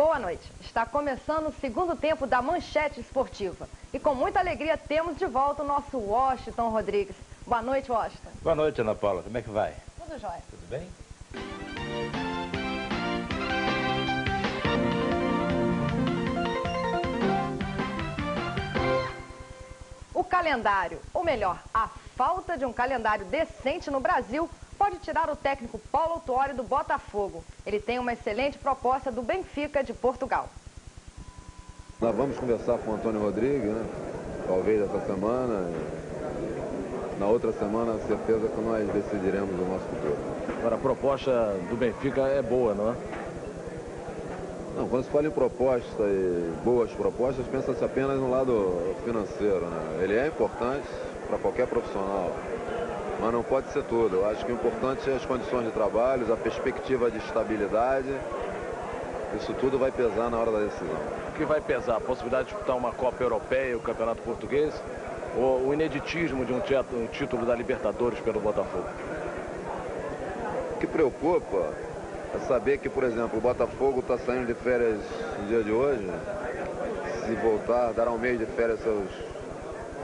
Boa noite. Está começando o segundo tempo da Manchete Esportiva. E com muita alegria temos de volta o nosso Washington Rodrigues. Boa noite, Washington. Boa noite, Ana Paula. Como é que vai? Tudo jóia. Tudo bem? O calendário, ou melhor, a falta de um calendário decente no Brasil, pode tirar o técnico Paulo Autuori do Botafogo. Ele tem uma excelente proposta do Benfica de Portugal. Nós vamos conversar com o Antônio Rodrigues, né? Talvez essa semana. Na outra semana, certeza que nós decidiremos o nosso futuro. Agora, a proposta do Benfica é boa, não é? Não, quando se fala em proposta e boas propostas, pensa-se apenas no lado financeiro, né? Ele é importante para qualquer profissional, mas não pode ser tudo. Eu acho que o importante é as condições de trabalho, a perspectiva de estabilidade. Isso tudo vai pesar na hora da decisão. O que vai pesar? A possibilidade de disputar uma Copa Europeia e o Campeonato Português? Ou o ineditismo de um título da Libertadores pelo Botafogo? O que preocupa é saber que, por exemplo, o Botafogo está saindo de férias no dia de hoje. Se voltar, dará um mês de férias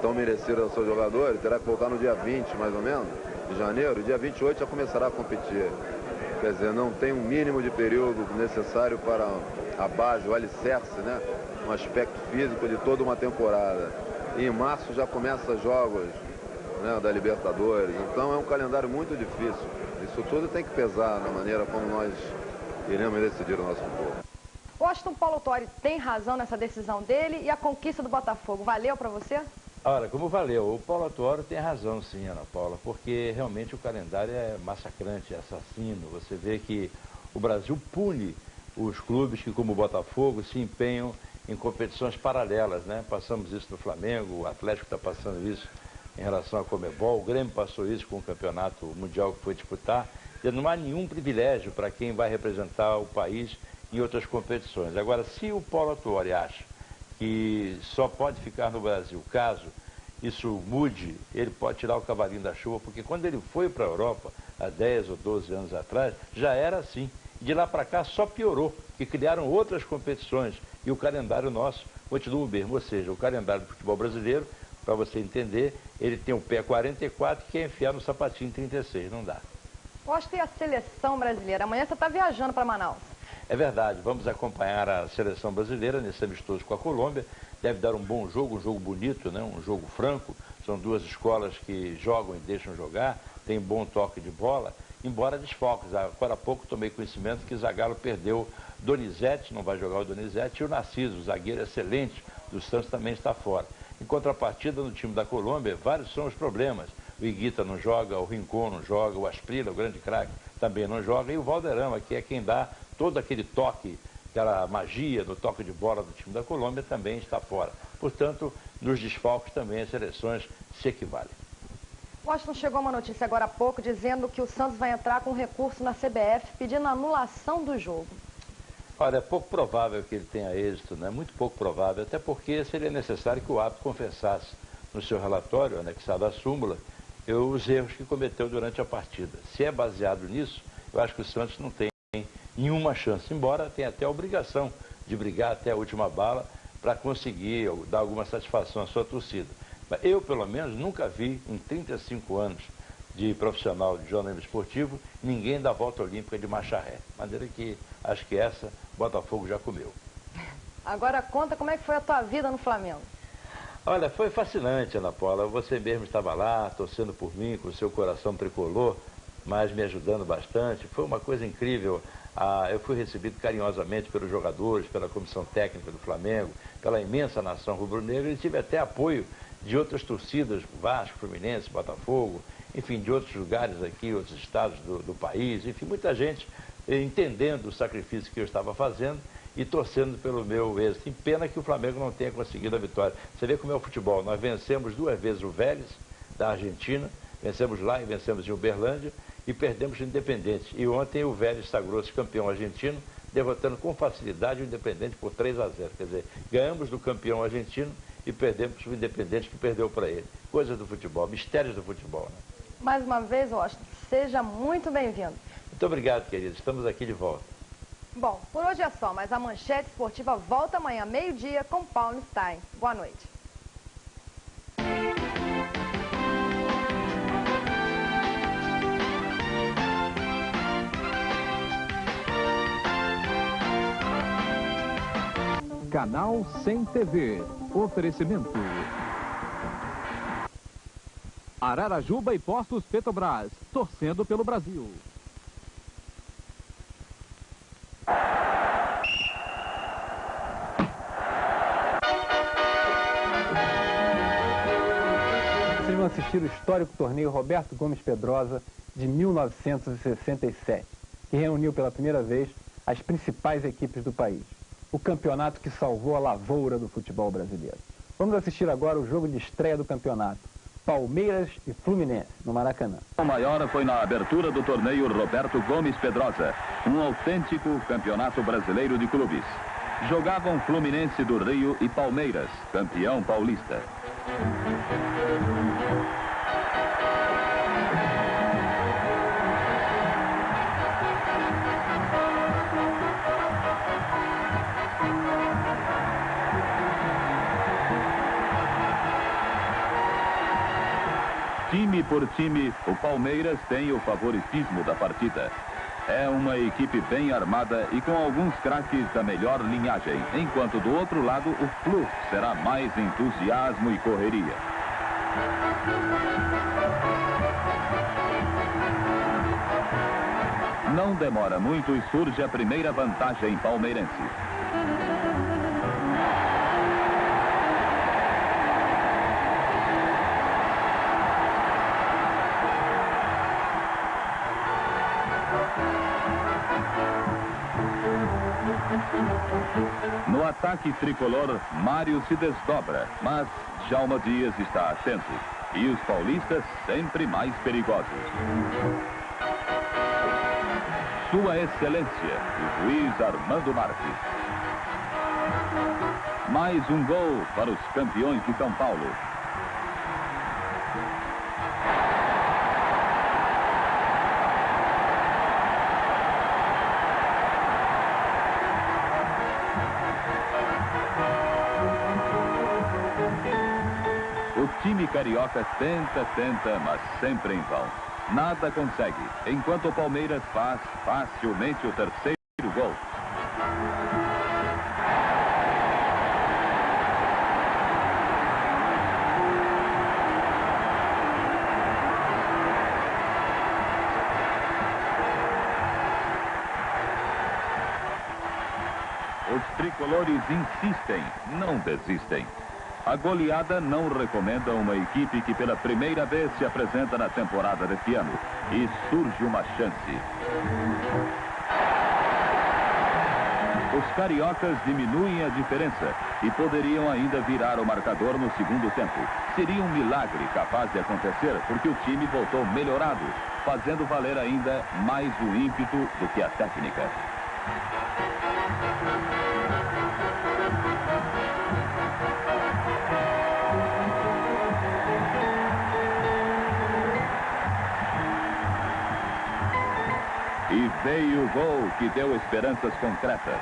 tão merecidos aos seus jogadores. Terá que voltar no dia 20, mais ou menos, de janeiro. E dia 28 já começará a competir. Quer dizer, não tem um mínimo de período necessário para a base, o alicerce, né? Um aspecto físico de toda uma temporada. E em março já começa jogos, né, da Libertadores. Então é um calendário muito difícil. Isso tudo tem que pesar na maneira como nós iremos decidir o nosso futuro. Washington, Paulo Autuori tem razão nessa decisão dele e a conquista do Botafogo valeu para você? Olha, como valeu, o Paulo Autuori tem razão sim, Ana Paula, porque realmente o calendário é massacrante, é assassino. Você vê que o Brasil pune os clubes que, como o Botafogo, se empenham em competições paralelas, né? Passamos isso no Flamengo, o Atlético está passando isso em relação à Comebol, o Grêmio passou isso com o campeonato mundial que foi disputar. E não há nenhum privilégio para quem vai representar o país em outras competições. Agora, se o Paulo Autuori acha que só pode ficar no Brasil caso isso mude, ele pode tirar o cavalinho da chuva, porque quando ele foi para a Europa, há 10 ou 12 anos atrás, já era assim. De lá para cá só piorou, que criaram outras competições e o calendário nosso continua o mesmo. Ou seja, o calendário do futebol brasileiro, para você entender, ele tem o pé 44 que é enfiar no sapatinho 36, não dá. Washington, e a seleção brasileira? Amanhã você está viajando para Manaus. É verdade, vamos acompanhar a seleção brasileira nesse amistoso com a Colômbia. Deve dar um bom jogo, um jogo bonito, né? Um jogo franco. São duas escolas que jogam e deixam jogar, tem bom toque de bola, embora desfalques. Agora há pouco tomei conhecimento que Zagallo perdeu Donizete, não vai jogar o Donizete, e o Narciso, o zagueiro excelente do Santos, também está fora. Em contrapartida, no time da Colômbia, vários são os problemas. O Higuita não joga, o Rincon não joga, o Asprilla, o grande craque, também não joga, e o Valderrama, que é quem dá todo aquele toque, aquela magia do toque de bola do time da Colômbia, também está fora. Portanto, nos desfalques também as seleções se equivalem. Washington, chegou uma notícia agora há pouco dizendo que o Santos vai entrar com recurso na CBF pedindo a anulação do jogo. Olha, é pouco provável que ele tenha êxito, né? Muito pouco provável, até porque seria necessário que o árbitro confessasse no seu relatório, anexado à súmula, os erros que cometeu durante a partida. Se é baseado nisso, eu acho que o Santos não tem nenhuma chance, embora tenha até a obrigação de brigar até a última bala para conseguir dar alguma satisfação à sua torcida. Mas eu, pelo menos, nunca vi em 35 anos de profissional de jornalismo esportivo ninguém da volta olímpica de marcha ré. De maneira que acho que essa Botafogo já comeu. Agora conta como é que foi a tua vida no Flamengo. Olha, foi fascinante, Ana Paula. Você mesmo estava lá, torcendo por mim, com o seu coração tricolor, mas me ajudando bastante. Foi uma coisa incrível. Eu fui recebido carinhosamente pelos jogadores, pela comissão técnica do Flamengo, pela imensa nação rubro-negra, e tive até apoio de outras torcidas, Vasco, Fluminense, Botafogo, enfim, de outros lugares aqui, outros estados do país, enfim, muita gente entendendo o sacrifício que eu estava fazendo e torcendo pelo meu êxito. Em pena que o Flamengo não tenha conseguido a vitória. Você vê como é o futebol, nós vencemos 2 vezes o Vélez, da Argentina, vencemos lá e vencemos em Uberlândia, e perdemos o Independente. E ontem o Vélez sagrou-se campeão argentino, derrotando com facilidade o Independente por 3-0. Quer dizer, ganhamos do campeão argentino e perdemos o Independente que perdeu para ele. Coisas do futebol, mistérios do futebol, né? Mais uma vez, Washington, seja muito bem-vindo. Muito obrigado, querido. Estamos aqui de volta. Bom, por hoje é só, mas a Manchete Esportiva volta amanhã, meio-dia, com Paulo Stein. Boa noite. Canal 100 TV. Oferecimento. Ararajuba e Postos Petrobras. Torcendo pelo Brasil. Vocês vão assistir o histórico torneio Roberto Gomes Pedrosa de 1967, que reuniu pela primeira vez as principais equipes do país. O campeonato que salvou a lavoura do futebol brasileiro. Vamos assistir agora o jogo de estreia do campeonato. Palmeiras e Fluminense, no Maracanã. O maior foi na abertura do torneio Roberto Gomes Pedrosa, um autêntico campeonato brasileiro de clubes. Jogavam Fluminense do Rio e Palmeiras, campeão paulista. Time por time, o Palmeiras tem o favoritismo da partida. É uma equipe bem armada e com alguns craques da melhor linhagem, enquanto do outro lado o Flu será mais entusiasmo e correria. Não demora muito e surge a primeira vantagem palmeirense. No ataque tricolor, Mário se desdobra, mas Djalma Dias está atento. E os paulistas sempre mais perigosos. Sua Excelência, o juiz Armando Marques. Mais um gol para os campeões de São Paulo. O time carioca tenta, mas sempre em vão. Nada consegue, enquanto o Palmeiras faz facilmente o terceiro gol. Os tricolores insistem, não desistem. A goleada não recomenda uma equipe que pela primeira vez se apresenta na temporada deste ano. E surge uma chance. Os cariocas diminuem a diferença e poderiam ainda virar o marcador no segundo tempo. Seria um milagre capaz de acontecer porque o time voltou melhorado, fazendo valer ainda mais o ímpeto do que a técnica. E veio o gol que deu esperanças concretas.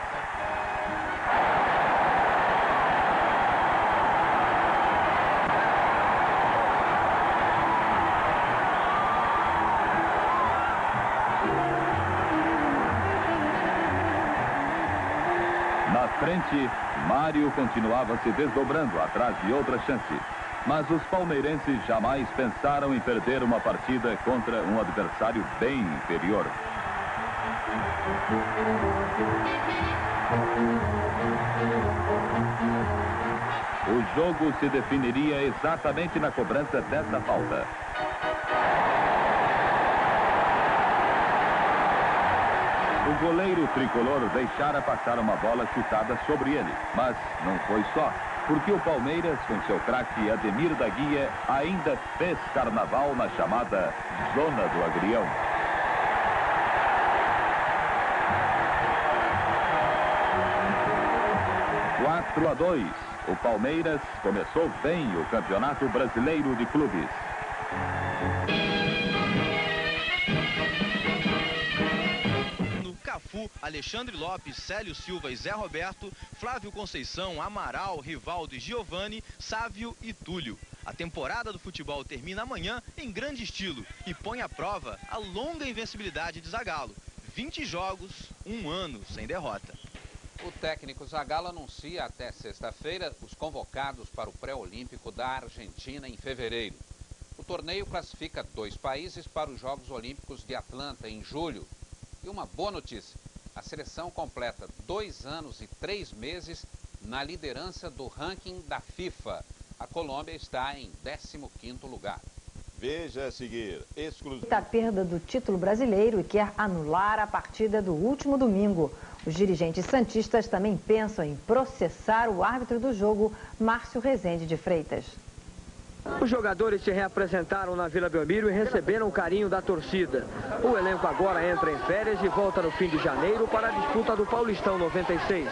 Na frente, Mário continuava se desdobrando atrás de outra chance. Mas os palmeirenses jamais pensaram em perder uma partida contra um adversário bem inferior. O jogo se definiria exatamente na cobrança dessa falta. O goleiro tricolor deixara passar uma bola chutada sobre ele, mas não foi só, porque o Palmeiras, com seu craque Ademir da Guia, ainda fez carnaval na chamada Zona do Agrião. (4 a 2). O Palmeiras começou bem o Campeonato Brasileiro de Clubes. No Café Cafu, Alexandre Lopes, Célio Silva e Zé Roberto, Flávio Conceição, Amaral, Rivaldo e Giovani, Sávio e Túlio. A temporada do futebol termina amanhã em grande estilo e põe à prova a longa invencibilidade de Zagallo. 20 jogos, 1 ano sem derrota. O técnico Zagallo anuncia até sexta-feira os convocados para o pré-olímpico da Argentina em fevereiro. O torneio classifica 2 países para os Jogos Olímpicos de Atlanta em julho. E uma boa notícia, a seleção completa 2 anos e 3 meses na liderança do ranking da FIFA. A Colômbia está em 15º lugar. Veja a seguir, A perda do título brasileiro e quer anular a partida do último domingo. Os dirigentes santistas também pensam em processar o árbitro do jogo, Márcio Rezende de Freitas. Os jogadores se reapresentaram na Vila Belmiro e receberam o carinho da torcida. O elenco agora entra em férias e volta no fim de janeiro para a disputa do Paulistão 96.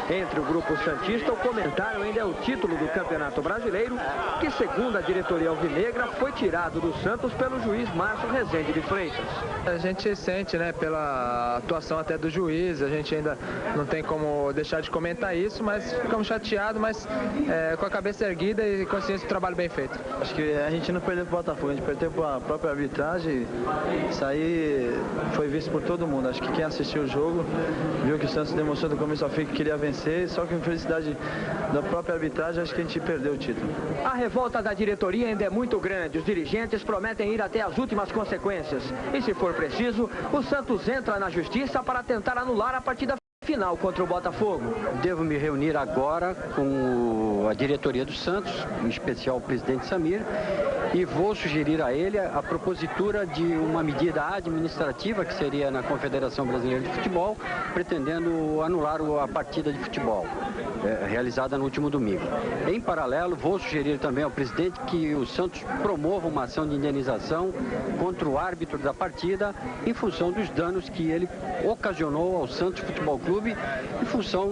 Entre o grupo santista, o comentário ainda é o título do Campeonato Brasileiro, que, segundo a diretoria alvinegra, foi tirado do Santos pelo juiz Márcio Rezende de Freitas. A gente sente, né, pela atuação até do juiz, a gente ainda não tem como deixar de comentar isso, mas ficamos chateados, mas com a cabeça erguida e consciência do trabalho bem feito. Acho que a gente não perdeu para o Botafogo, a gente perdeu para a própria arbitragem. Isso aí foi visto por todo mundo. Acho que quem assistiu o jogo viu que o Santos demonstrou do começo ao fim que queria vencer, só que infelicidade da própria arbitragem, acho que a gente perdeu o título. A revolta da diretoria ainda é muito grande. Os dirigentes prometem ir até as últimas consequências. E se for preciso, o Santos entra na justiça para tentar anular a partida final contra o Botafogo. Devo me reunir agora com a diretoria do Santos, em especial o presidente Samir, e vou sugerir a ele a propositura de uma medida administrativa, que seria na Confederação Brasileira de Futebol, pretendendo anular a partida de futebol realizada no último domingo. Em paralelo, vou sugerir também ao presidente que o Santos promova uma ação de indenização contra o árbitro da partida em função dos danos que ele ocasionou ao Santos Futebol Clube em função